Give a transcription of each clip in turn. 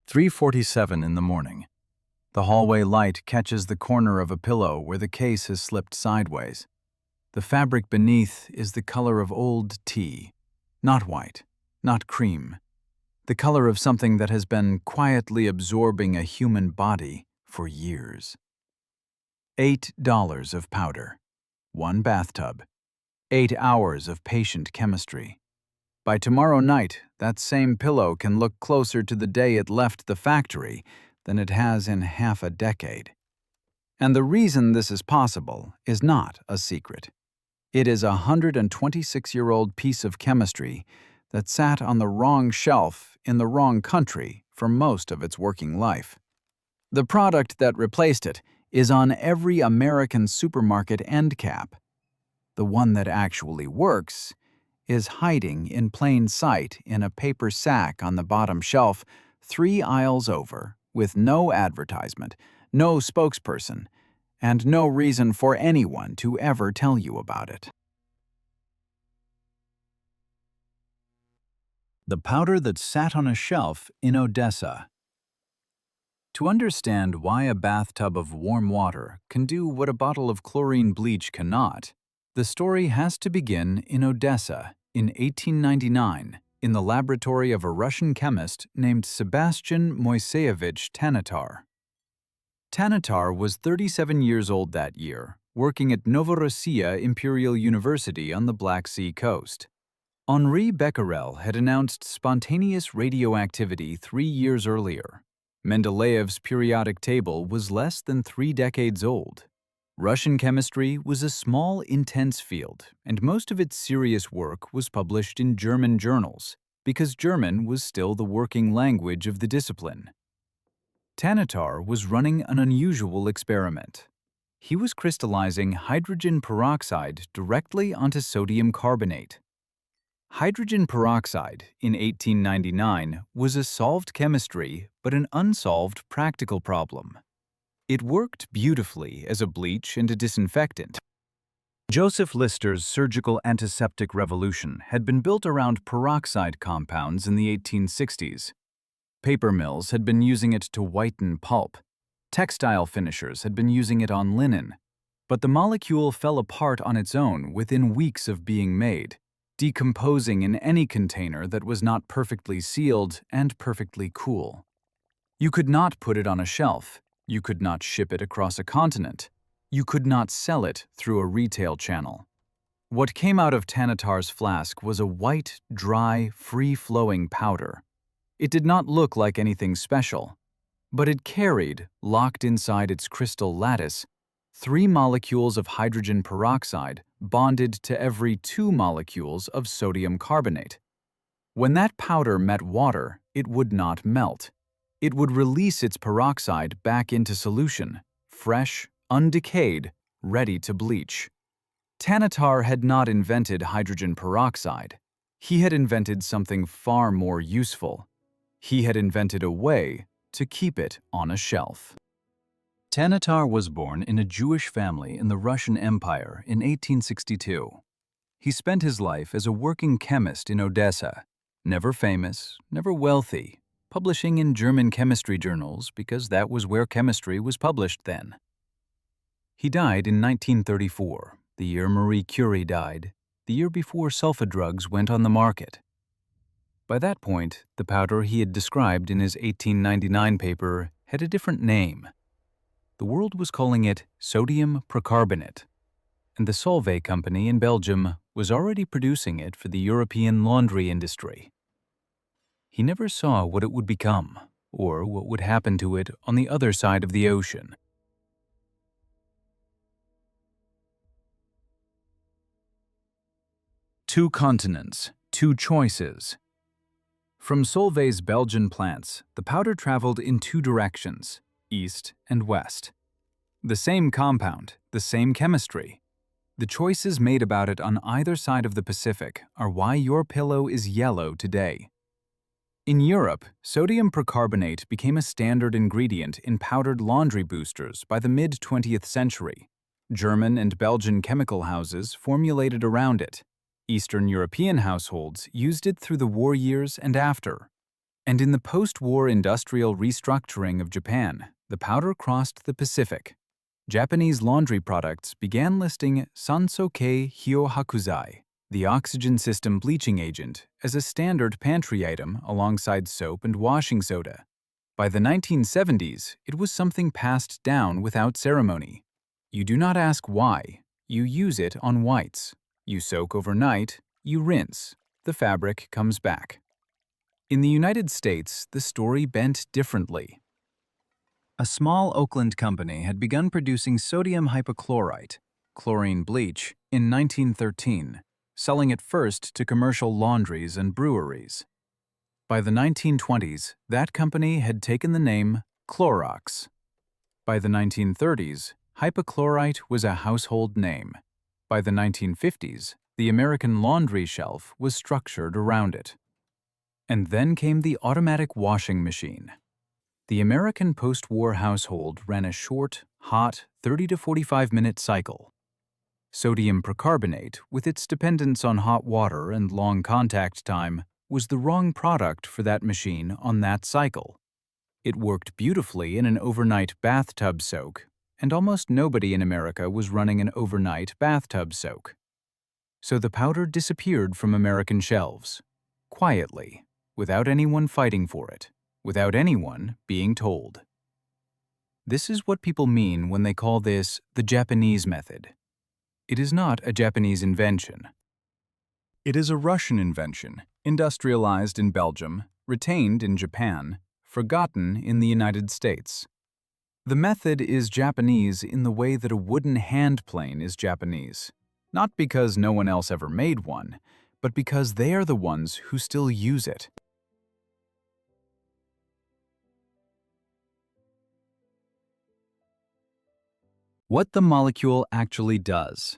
3:47 in the morning. The hallway light catches the corner of a pillow where the case has slipped sideways. The fabric beneath is the color of old tea. Not white, not cream. The color of something that has been quietly absorbing a human body for years. $8 of powder. 1 bathtub. 8 hours of patient chemistry. By tomorrow night, that same pillow can look closer to the day it left the factory than it has in half a decade. And the reason this is possible is not a secret. It is a 126-year-old piece of chemistry that sat on the wrong shelf in the wrong country for most of its working life. The product that replaced it is on every American supermarket end cap. The one that actually works is hiding in plain sight in a paper sack on the bottom shelf 3 aisles over, with no advertisement, no spokesperson, and no reason for anyone to ever tell you about it. The powder that sat on a shelf in Odessa. To understand why a bathtub of warm water can do what a bottle of chlorine bleach cannot, the story has to begin in Odessa in 1899 in the laboratory of a Russian chemist named Sebastian Moiseyevich Tanatar. Tanatar was 37 years old that year, working at Novorossiya Imperial University on the Black Sea coast. Henri Becquerel had announced spontaneous radioactivity 3 years earlier. Mendeleev's periodic table was less than 3 decades old. Russian chemistry was a small, intense field, and most of its serious work was published in German journals, because German was still the working language of the discipline. Tanatar was running an unusual experiment. He was crystallizing hydrogen peroxide directly onto sodium carbonate. Hydrogen peroxide, in 1899, was a solved chemistry but an unsolved practical problem. It worked beautifully as a bleach and a disinfectant. Joseph Lister's surgical antiseptic revolution had been built around peroxide compounds in the 1860s. Paper mills had been using it to whiten pulp. Textile finishers had been using it on linen. But the molecule fell apart on its own within weeks of being made, decomposing in any container that was not perfectly sealed and perfectly cool. You could not put it on a shelf. You could not ship it across a continent. You could not sell it through a retail channel. What came out of Tanatar's flask was a white, dry, free-flowing powder. It did not look like anything special, but it carried, locked inside its crystal lattice, 3 molecules of hydrogen peroxide bonded to every 2 molecules of sodium carbonate. When that powder met water, it would not melt. It would release its peroxide back into solution, fresh, undecayed, ready to bleach. Tanatar had not invented hydrogen peroxide. He had invented something far more useful. He had invented a way to keep it on a shelf. Tanatar was born in a Jewish family in the Russian Empire in 1862. He spent his life as a working chemist in Odessa, never famous, never wealthy, publishing in German chemistry journals because that was where chemistry was published then. He died in 1934, the year Marie Curie died, the year before sulfa drugs went on the market. By that point, the powder he had described in his 1899 paper had a different name. The world was calling it sodium percarbonate, and the Solvay company in Belgium was already producing it for the European laundry industry. He never saw what it would become, or what would happen to it on the other side of the ocean. Two continents, two choices. From Solvay's Belgian plants, the powder traveled in 2 directions, east and west. The same compound, the same chemistry. The choices made about it on either side of the Pacific are why your pillow is yellow today. In Europe, sodium percarbonate became a standard ingredient in powdered laundry boosters by the mid-20th century. German and Belgian chemical houses formulated around it. Eastern European households used it through the war years and after. And in the post-war industrial restructuring of Japan, the powder crossed the Pacific. Japanese laundry products began listing sanso-kei hyohakuzai, the oxygen system bleaching agent, as a standard pantry item alongside soap and washing soda. By the 1970s, it was something passed down without ceremony. You do not ask why. You use it on whites. You soak overnight, you rinse. The fabric comes back. In the United States, the story bent differently. A small Oakland company had begun producing sodium hypochlorite, chlorine bleach, in 1913, selling it first to commercial laundries and breweries. By the 1920s, that company had taken the name Clorox. By the 1930s, hypochlorite was a household name. By the 1950s, the American laundry shelf was structured around it. And then came the automatic washing machine. The American post-war household ran a short, hot, 30 to 45-minute cycle. Sodium percarbonate, with its dependence on hot water and long contact time, was the wrong product for that machine on that cycle. It worked beautifully in an overnight bathtub soak, and almost nobody in America was running an overnight bathtub soak. So the powder disappeared from American shelves, quietly, without anyone fighting for it, without anyone being told. This is what people mean when they call this the Japanese method. It is not a Japanese invention. It is a Russian invention, industrialized in Belgium, retained in Japan, forgotten in the United States. The method is Japanese in the way that a wooden hand plane is Japanese, not because no one else ever made one, but because they are the ones who still use it. What the molecule actually does.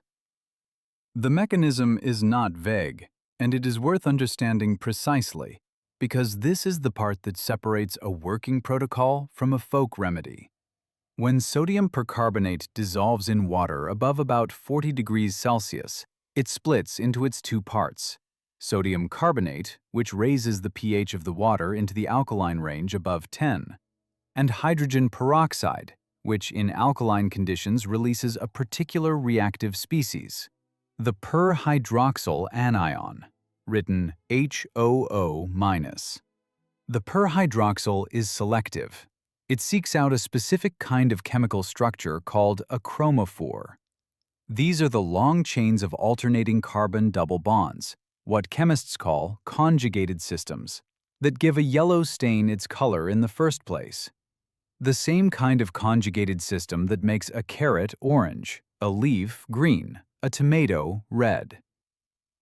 The mechanism is not vague, and it is worth understanding precisely, because this is the part that separates a working protocol from a folk remedy. When sodium percarbonate dissolves in water above about 40 degrees Celsius, it splits into its two parts: sodium carbonate, which raises the pH of the water into the alkaline range above 10, and hydrogen peroxide, which in alkaline conditions releases a particular reactive species, the perhydroxyl anion, written HOO-. The perhydroxyl is selective. It seeks out a specific kind of chemical structure called a chromophore. These are the long chains of alternating carbon double bonds, what chemists call conjugated systems, that give a yellow stain its color in the first place. The same kind of conjugated system that makes a carrot orange, a leaf green, a tomato red.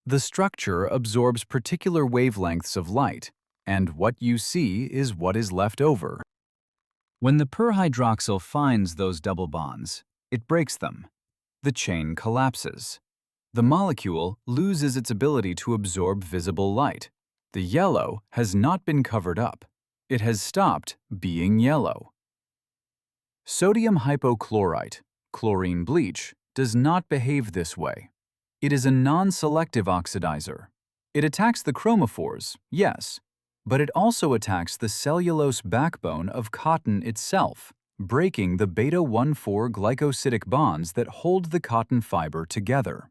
The structure absorbs particular wavelengths of light, and what you see is what is left over. When the perhydroxyl finds those double bonds, it breaks them. The chain collapses. The molecule loses its ability to absorb visible light. The yellow has not been covered up. It has stopped being yellow. Sodium hypochlorite, chlorine bleach, does not behave this way. It is a non-selective oxidizer. It attacks the chromophores, yes, but it also attacks the cellulose backbone of cotton itself, breaking the beta-1,4 glycosidic bonds that hold the cotton fiber together.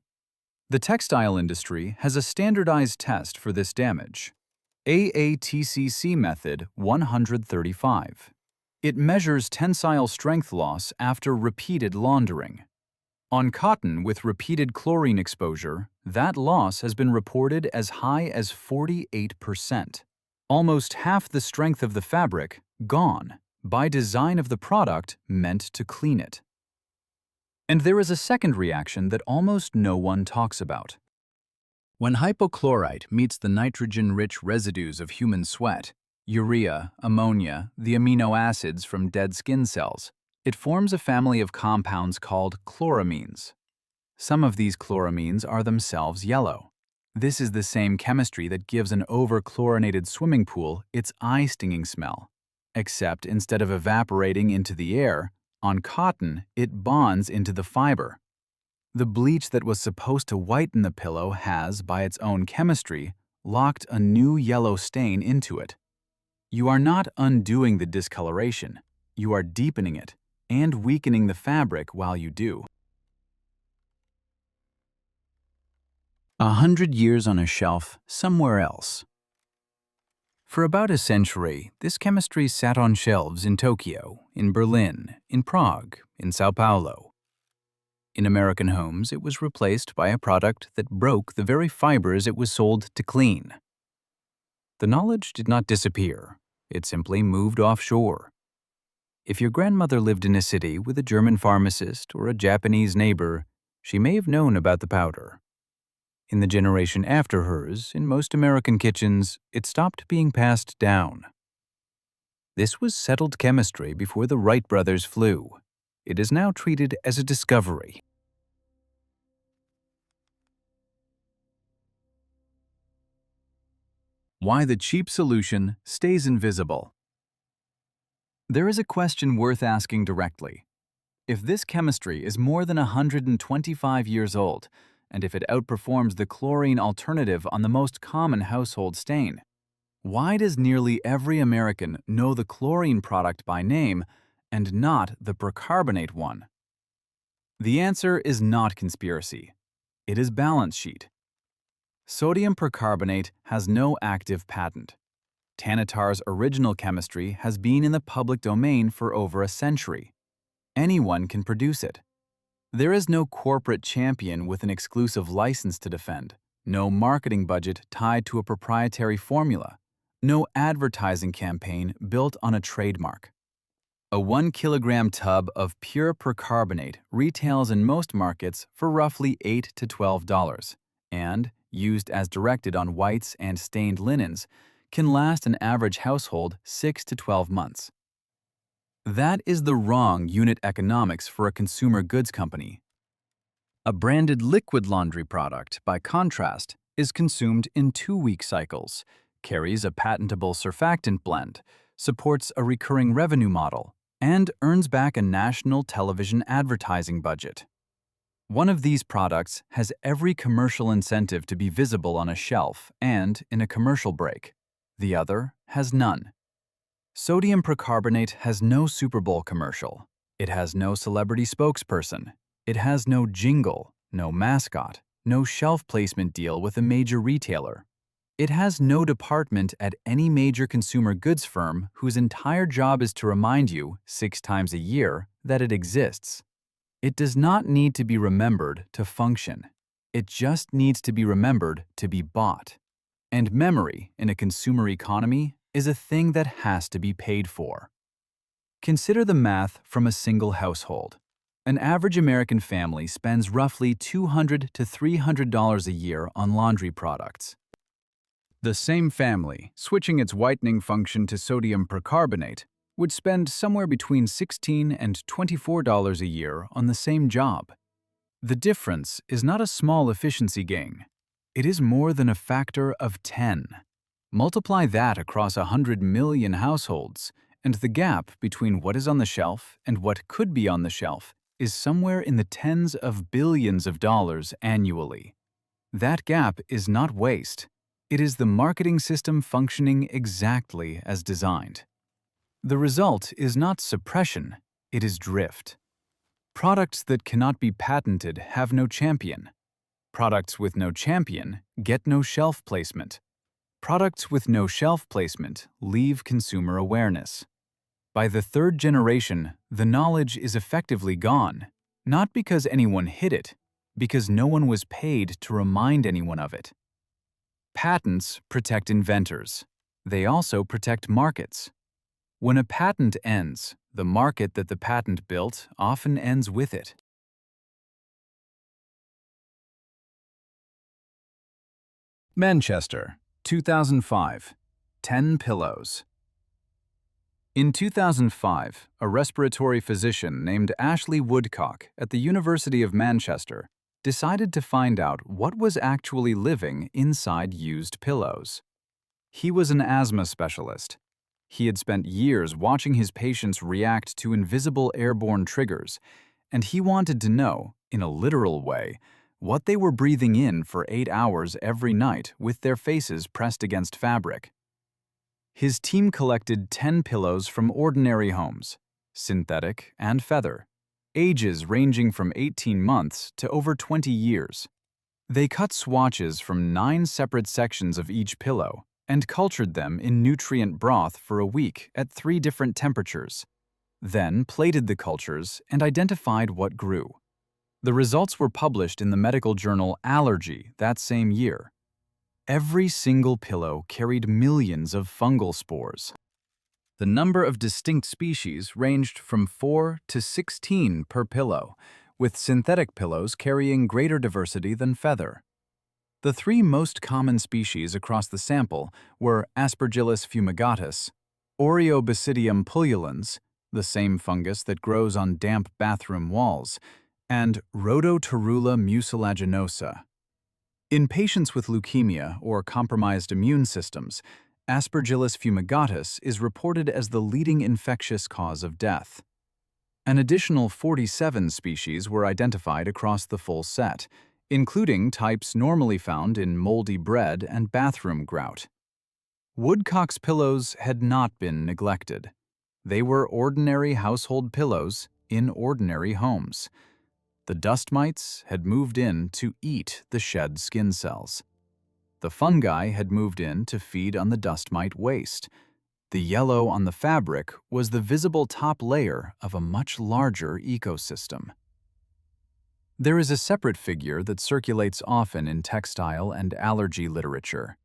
The textile industry has a standardized test for this damage: AATCC method 135. It measures tensile strength loss after repeated laundering. On cotton with repeated chlorine exposure, that loss has been reported as high as 48%. Almost half the strength of the fabric gone, by design of the product meant to clean it. And there is a second reaction that almost no one talks about. When hypochlorite meets the nitrogen-rich residues of human sweat, urea, ammonia, the amino acids from dead skin cells, it forms a family of compounds called chloramines. Some of these chloramines are themselves yellow. This is the same chemistry that gives an over-chlorinated swimming pool its eye-stinging smell, except instead of evaporating into the air, on cotton it bonds into the fiber. The bleach that was supposed to whiten the pillow has, by its own chemistry, locked a new yellow stain into it. You are not undoing the discoloration, you are deepening it and weakening the fabric while you do. 100 years on a shelf somewhere else. For about a century, this chemistry sat on shelves in Tokyo, in Berlin, in Prague, in Sao Paulo. In American homes, it was replaced by a product that broke the very fibers it was sold to clean. The knowledge did not disappear, it simply moved offshore. If your grandmother lived in a city with a German pharmacist or a Japanese neighbor, she may have known about the powder. In the generation after hers, in most American kitchens, it stopped being passed down. This was settled chemistry before the Wright brothers flew. It is now treated as a discovery. Why the cheap solution stays invisible. There is a question worth asking directly. If this chemistry is more than 125 years old, and if it outperforms the chlorine alternative on the most common household stain, why does nearly every American know the chlorine product by name and not the percarbonate one? The answer is not conspiracy. It is balance sheet. Sodium percarbonate has no active patent. Tanatar's original chemistry has been in the public domain for over a century. Anyone can produce it. There is no corporate champion with an exclusive license to defend, no marketing budget tied to a proprietary formula, no advertising campaign built on a trademark. A 1 kilogram tub of pure percarbonate retails in most markets for roughly $8 to $12, and, used as directed on whites and stained linens, can last an average household 6 to 12 months. That is the wrong unit economics for a consumer goods company. A branded liquid laundry product, by contrast, is consumed in 2-week cycles, carries a patentable surfactant blend, supports a recurring revenue model, and earns back a national television advertising budget. One of these products has every commercial incentive to be visible on a shelf and in a commercial break. The other has none. Sodium percarbonate has no Super Bowl commercial. It has no celebrity spokesperson. It has no jingle, no mascot, no shelf placement deal with a major retailer. It has no department at any major consumer goods firm whose entire job is to remind you 6 times a year that it exists. It does not need to be remembered to function. It just needs to be remembered to be bought. And memory in a consumer economy is a thing that has to be paid for. Consider the math from a single household. An average American family spends roughly $200 to $300 a year on laundry products. The same family, switching its whitening function to sodium percarbonate, would spend somewhere between $16 and $24 a year on the same job. The difference is not a small efficiency gain. It is more than a factor of 10. Multiply that across 100 million households, and the gap between what is on the shelf and what could be on the shelf is somewhere in the tens of billions of dollars annually. That gap is not waste. It is the marketing system functioning exactly as designed. The result is not suppression, it is drift. Products that cannot be patented have no champion. Products with no champion get no shelf placement. Products with no shelf placement leave consumer awareness. By the 3rd generation, the knowledge is effectively gone, not because anyone hid it, because no one was paid to remind anyone of it. Patents protect inventors. They also protect markets. When a patent ends, the market that the patent built often ends with it. Manchester, 2005. 10 pillows. In 2005, a respiratory physician named Ashley Woodcock at the University of Manchester decided to find out what was actually living inside used pillows. He was an asthma specialist. He had spent years watching his patients react to invisible airborne triggers, and he wanted to know, in a literal way, what they were breathing in for 8 hours every night with their faces pressed against fabric. His team collected 10 pillows from ordinary homes, synthetic and feather, ages ranging from 18 months to over 20 years. They cut swatches from 9 separate sections of each pillow and cultured them in nutrient broth for a week at 3 different temperatures, then plated the cultures and identified what grew. The results were published in the medical journal Allergy that same year. Every single pillow carried millions of fungal spores. The number of distinct species ranged from 4 to 16 per pillow, with synthetic pillows carrying greater diversity than feather. The 3 most common species across the sample were Aspergillus fumigatus, Oreobasidium pullulans, the same fungus that grows on damp bathroom walls, and Rhodotorula mucilaginosa. In patients with leukemia or compromised immune systems, Aspergillus fumigatus is reported as the leading infectious cause of death. An additional 47 species were identified across the full set, including types normally found in moldy bread and bathroom grout. Woodcock's pillows had not been neglected. They were ordinary household pillows in ordinary homes. The dust mites had moved in to eat the shed skin cells. The fungi had moved in to feed on the dust mite waste. The yellow on the fabric was the visible top layer of a much larger ecosystem. There is a separate figure that circulates often in textile and allergy literature.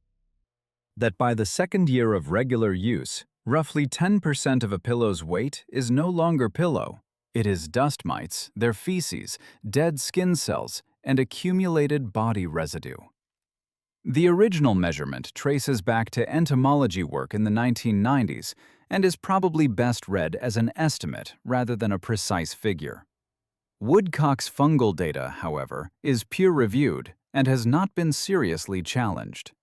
That by the second year of regular use, roughly 10% of a pillow's weight is no longer pillow. It is dust mites, their feces, dead skin cells, and accumulated body residue. The original measurement traces back to entomology work in the 1990s and is probably best read as an estimate rather than a precise figure. Woodcock's fungal data, however, is peer-reviewed and has not been seriously challenged.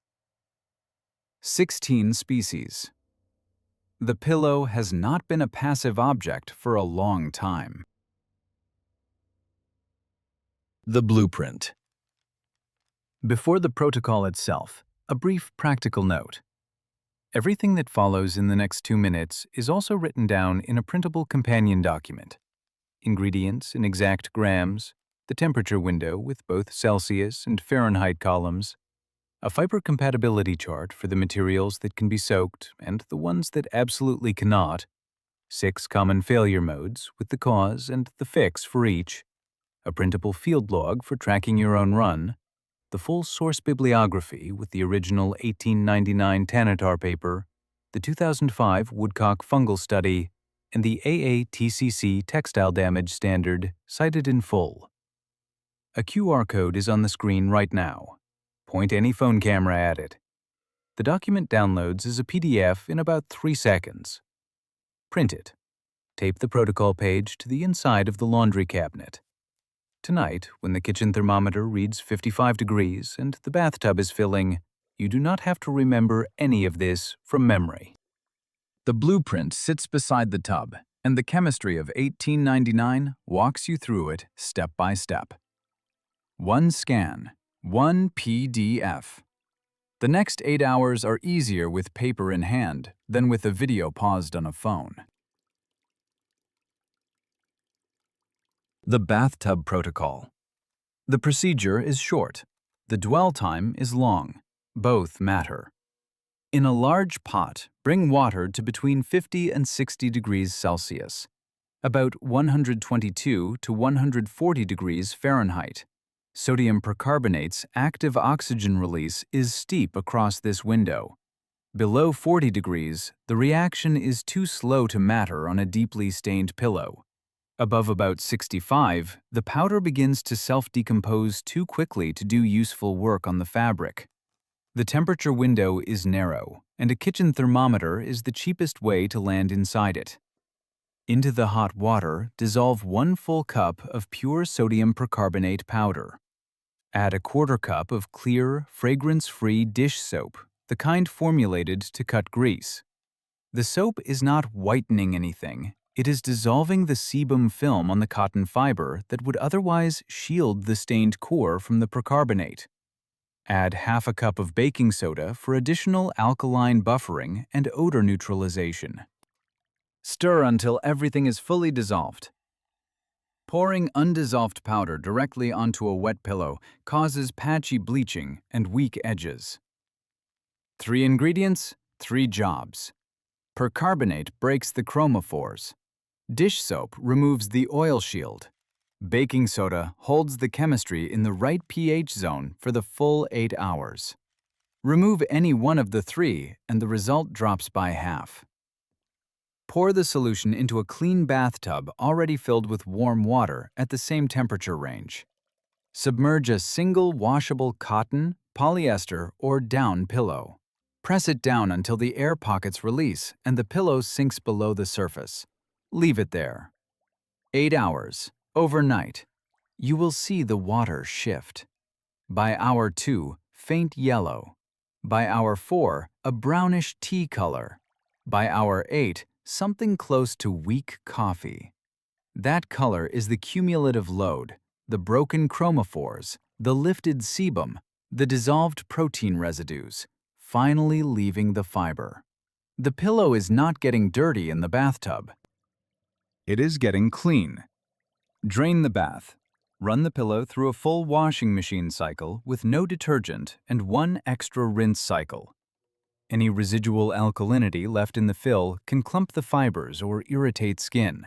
16 species. The pillow has not been a passive object for a long time. The blueprint. Before the protocol itself, a brief practical note. Everything that follows in the next 2 minutes is also written down in a printable companion document. Ingredients in exact grams, the temperature window with both Celsius and Fahrenheit columns, a fiber compatibility chart for the materials that can be soaked and the ones that absolutely cannot, 6 common failure modes with the cause and the fix for each, a printable field log for tracking your own run, the full source bibliography with the original 1899 Tanatar paper, the 2005 Woodcock fungal study, and the AATCC textile damage standard cited in full. A QR code is on the screen right now. Point any phone camera at it. The document downloads as a PDF in about 3 seconds. Print it. Tape the protocol page to the inside of the laundry cabinet. Tonight, when the kitchen thermometer reads 55 degrees and the bathtub is filling, you do not have to remember any of this from memory. The blueprint sits beside the tub, and the chemistry of 1899 walks you through it step by step. 1 scan. 1 PDF. The next 8 hours are easier with paper in hand than with a video paused on a phone. The bathtub protocol. The procedure is short. The dwell time is long. Both matter. In a large pot, bring water to between 50 and 60 degrees Celsius, about 122 to 140 degrees Fahrenheit. Sodium percarbonate's active oxygen release is steep across this window. Below 40 degrees, the reaction is too slow to matter on a deeply stained pillow. Above about 65, the powder begins to self-decompose too quickly to do useful work on the fabric. The temperature window is narrow, and a kitchen thermometer is the cheapest way to land inside it. Into the hot water, dissolve 1 full cup of pure sodium percarbonate powder. Add a 1/4 cup of clear, fragrance-free dish soap, the kind formulated to cut grease. The soap is not whitening anything. It is dissolving the sebum film on the cotton fiber that would otherwise shield the stained core from the percarbonate. Add half a cup of baking soda for additional alkaline buffering and odor neutralization. Stir until everything is fully dissolved. Pouring undissolved powder directly onto a wet pillow causes patchy bleaching and weak edges. 3 ingredients, 3 jobs. Percarbonate breaks the chromophores. Dish soap removes the oil shield. Baking soda holds the chemistry in the right pH zone for the full 8 hours. Remove any one of the 3 and the result drops by half. Pour the solution into a clean bathtub already filled with warm water at the same temperature range. Submerge a single washable cotton, polyester, or down pillow. Press it down until the air pockets release and the pillow sinks below the surface. Leave it there. 8 hours, overnight. You will see the water shift. By hour 2, faint yellow. By hour 4, a brownish tea color. By hour 8, something close to weak coffee. That color is the cumulative load, the broken chromophores, the lifted sebum, the dissolved protein residues, finally leaving the fiber. The pillow is not getting dirty in the bathtub. It is getting clean. Drain the bath. Run the pillow through a full washing machine cycle with no detergent and 1 extra rinse cycle. Any residual alkalinity left in the fill can clump the fibers or irritate skin.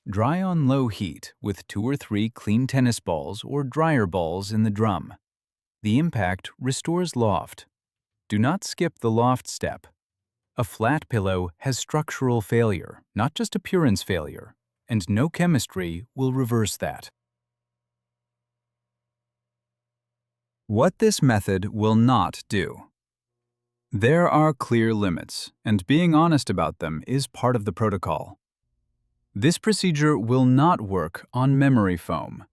Dry on low heat with 2 or 3 clean tennis balls or dryer balls in the drum. The impact restores loft. Do not skip the loft step. A flat pillow has structural failure, not just appearance failure, and no chemistry will reverse that. What this method will not do. There are clear limits, and being honest about them is part of the protocol. This procedure will not work on memory foam.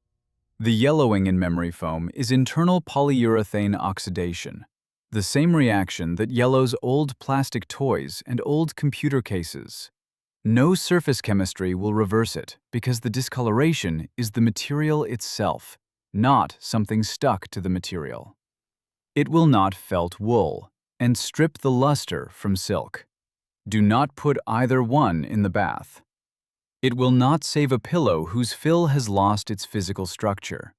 The yellowing in memory foam is internal polyurethane oxidation, the same reaction that yellows old plastic toys and old computer cases. No surface chemistry will reverse it because the discoloration is the material itself, not something stuck to the material. It will not felt wool and strip the luster from silk. Do not put either one in the bath. It will not save a pillow whose fill has lost its physical structure.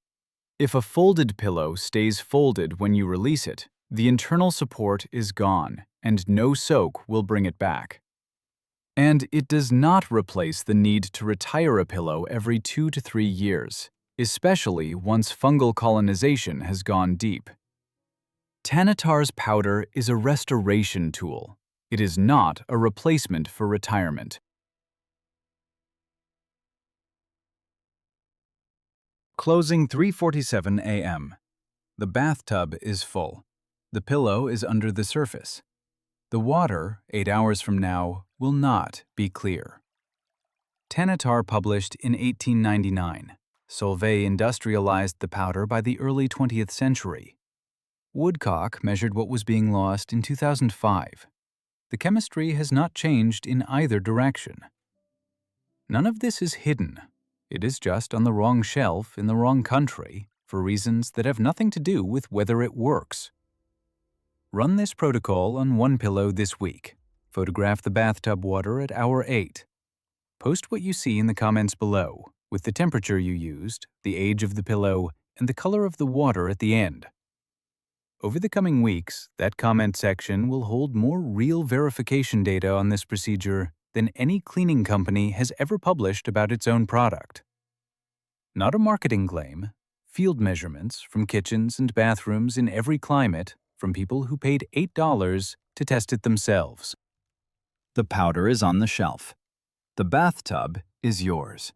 If a folded pillow stays folded when you release it, the internal support is gone and no soak will bring it back. And it does not replace the need to retire a pillow every 2 to 3 years, especially once fungal colonization has gone deep. Tanatar's powder is a restoration tool. It is not a replacement for retirement. Closing 3:47 a.m. The bathtub is full. The pillow is under the surface. The water, 8 hours from now, will not be clear. Tanatar published in 1899. Solvay industrialized the powder by the early 20th century. Woodcock measured what was being lost in 2005. The chemistry has not changed in either direction. None of this is hidden. It is just on the wrong shelf in the wrong country for reasons that have nothing to do with whether it works. Run this protocol on one pillow this week. Photograph the bathtub water at hour 8. Post what you see in the comments below, with the temperature you used, the age of the pillow, and the color of the water at the end. Over the coming weeks, that comment section will hold more real verification data on this procedure than any cleaning company has ever published about its own product. Not a marketing claim, field measurements from kitchens and bathrooms in every climate from people who paid $8 to test it themselves. The powder is on the shelf. The bathtub is yours.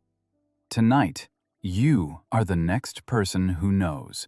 Tonight, you are the next person who knows.